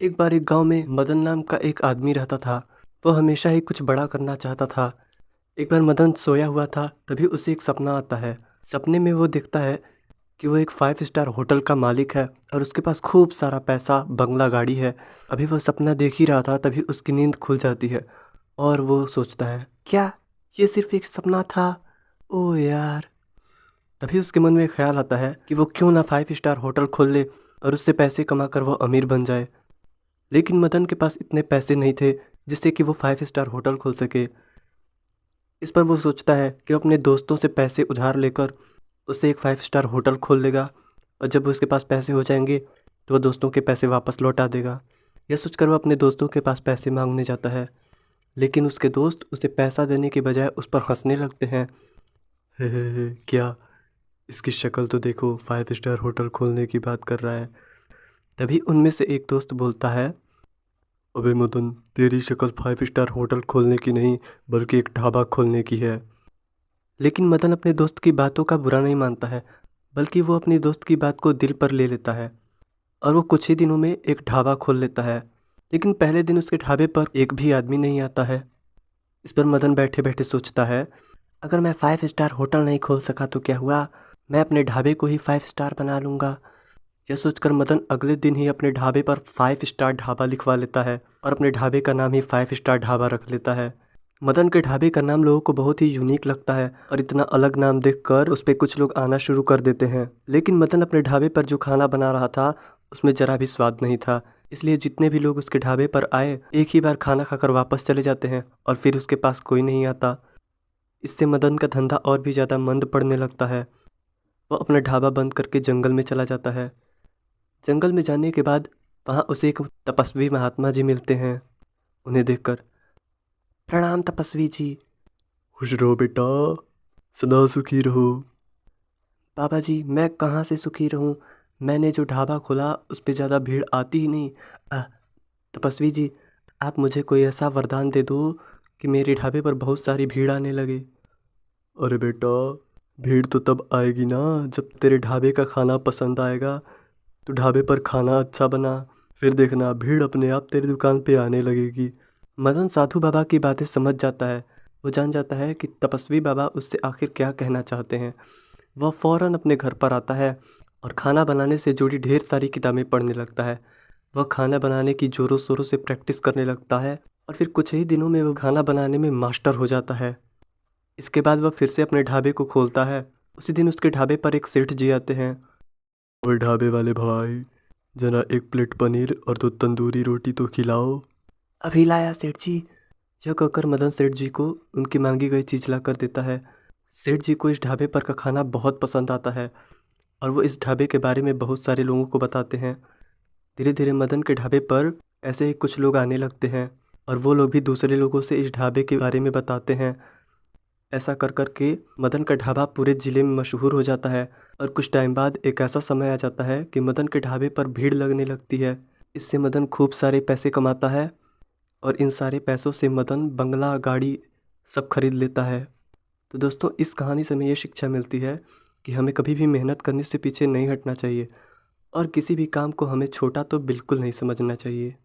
एक बार एक गांव में मदन नाम का एक आदमी रहता था। वो हमेशा ही कुछ बड़ा करना चाहता था। एक बार मदन सोया हुआ था, तभी उसे एक सपना आता है। सपने में वो देखता है कि वो एक 5 स्टार होटल का मालिक है और उसके पास खूब सारा पैसा, बंगला, गाड़ी है। अभी वो सपना देख ही रहा था, तभी उसकी नींद खुल जाती है और वो सोचता है, क्या ये सिर्फ एक सपना था? ओह यार। तभी उसके मन में ख्याल आता है कि वो क्यों ना 5 स्टार होटल खोल ले और उससे पैसे कमा कर वो अमीर बन जाए। लेकिन मदन के पास इतने पैसे नहीं थे जिससे कि वो 5 स्टार होटल खोल सके। इस पर वो सोचता है कि वो अपने दोस्तों से पैसे उधार लेकर उससे एक 5 स्टार होटल खोल लेगा और जब उसके पास पैसे हो जाएंगे तो वो दोस्तों के पैसे वापस लौटा देगा। यह सोचकर वो अपने दोस्तों के पास पैसे मांगने जाता है, लेकिन उसके दोस्त उसे पैसा देने के बजाय उस पर हंसने लगते हैं। हे क्या, इसकी शक्ल तो देखो, 5 स्टार होटल खोलने की बात कर रहा है। तभी उनमें से एक दोस्त बोलता है, अबे मदन, तेरी शक्ल 5 स्टार होटल खोलने की नहीं बल्कि एक ढाबा खोलने की है। लेकिन मदन अपने दोस्त की बातों का बुरा नहीं मानता है, बल्कि वो अपनी दोस्त की बात को दिल पर ले लेता है और वो कुछ ही दिनों में एक ढाबा खोल लेता है। लेकिन पहले दिन उसके ढाबे पर एक भी आदमी नहीं आता है। इस पर मदन बैठे बैठे सोचता है, अगर मैं 5 स्टार होटल नहीं खोल सका तो क्या हुआ, मैं अपने ढाबे को ही 5 स्टार बना लूँगा। यह सोचकर मदन अगले दिन ही अपने ढाबे पर 5 स्टार ढाबा लिखवा लेता है और अपने ढाबे का नाम ही 5 स्टार ढाबा रख लेता है। मदन के ढाबे का नाम लोगों को बहुत ही यूनिक लगता है और इतना अलग नाम देखकर उस पे कुछ लोग आना शुरू कर देते हैं। लेकिन मदन अपने ढाबे पर जो खाना बना रहा था उसमें जरा भी स्वाद नहीं था, इसलिए जितने भी लोग उसके ढाबे पर आए एक ही बार खाना खाकर वापस चले जाते हैं और फिर उसके पास कोई नहीं आता। इससे मदन का धंधा और भी ज़्यादा मंद पड़ने लगता है। वो अपना ढाबा बंद करके जंगल में चला जाता है। जंगल में जाने के बाद वहाँ उसे एक तपस्वी महात्मा जी मिलते हैं। उन्हें देखकर, प्रणाम तपस्वी जी। खुश रहो बेटा, सदा सुखी रहो। बाबा जी, मैं कहाँ से सुखी रहूँ, मैंने जो ढाबा खोला उस पे ज़्यादा भीड़ आती ही नहीं। तपस्वी जी, आप मुझे कोई ऐसा वरदान दे दो कि मेरे ढाबे पर बहुत सारी भीड़ आने लगे। अरे बेटा, भीड़ तो तब आएगी ना जब तेरे ढाबे का खाना पसंद आएगा। तो ढाबे पर खाना अच्छा बना, फिर देखना भीड़ अपने आप तेरी दुकान पे आने लगेगी। मदन साधु बाबा की बातें समझ जाता है। वो जान जाता है कि तपस्वी बाबा उससे आखिर क्या कहना चाहते हैं। वह फौरन अपने घर पर आता है और खाना बनाने से जुड़ी ढेर सारी किताबें पढ़ने लगता है। वह खाना बनाने की ज़ोरों शोरों से प्रैक्टिस करने लगता है और फिर कुछ ही दिनों में वह खाना बनाने में मास्टर हो जाता है। इसके बाद वह फिर से अपने ढाबे को खोलता है। उसी दिन उसके ढाबे पर एक सेठ जी आते हैं। ओए ढाबे वाले भाई, जरा एक प्लेट पनीर और 2 तंदूरी रोटी तो खिलाओ। अभी लाया सेठ जी। यह कहकर मदन सेठ जी को उनकी मांगी गई चीज़ ला कर देता है। सेठ जी को इस ढाबे पर का खाना बहुत पसंद आता है और वो इस ढाबे के बारे में बहुत सारे लोगों को बताते हैं। धीरे धीरे मदन के ढाबे पर ऐसे ही कुछ लोग आने लगते हैं और वो लोग भी दूसरे लोगों से इस ढाबे के बारे में बताते हैं। ऐसा कर कर के मदन का ढाबा पूरे ज़िले में मशहूर हो जाता है और कुछ टाइम बाद एक ऐसा समय आ जाता है कि मदन के ढाबे पर भीड़ लगने लगती है। इससे मदन खूब सारे पैसे कमाता है और इन सारे पैसों से मदन बंगला, गाड़ी सब खरीद लेता है। तो दोस्तों, इस कहानी से हमें ये शिक्षा मिलती है कि हमें कभी भी मेहनत करने से पीछे नहीं हटना चाहिए और किसी भी काम को हमें छोटा तो बिल्कुल नहीं समझना चाहिए।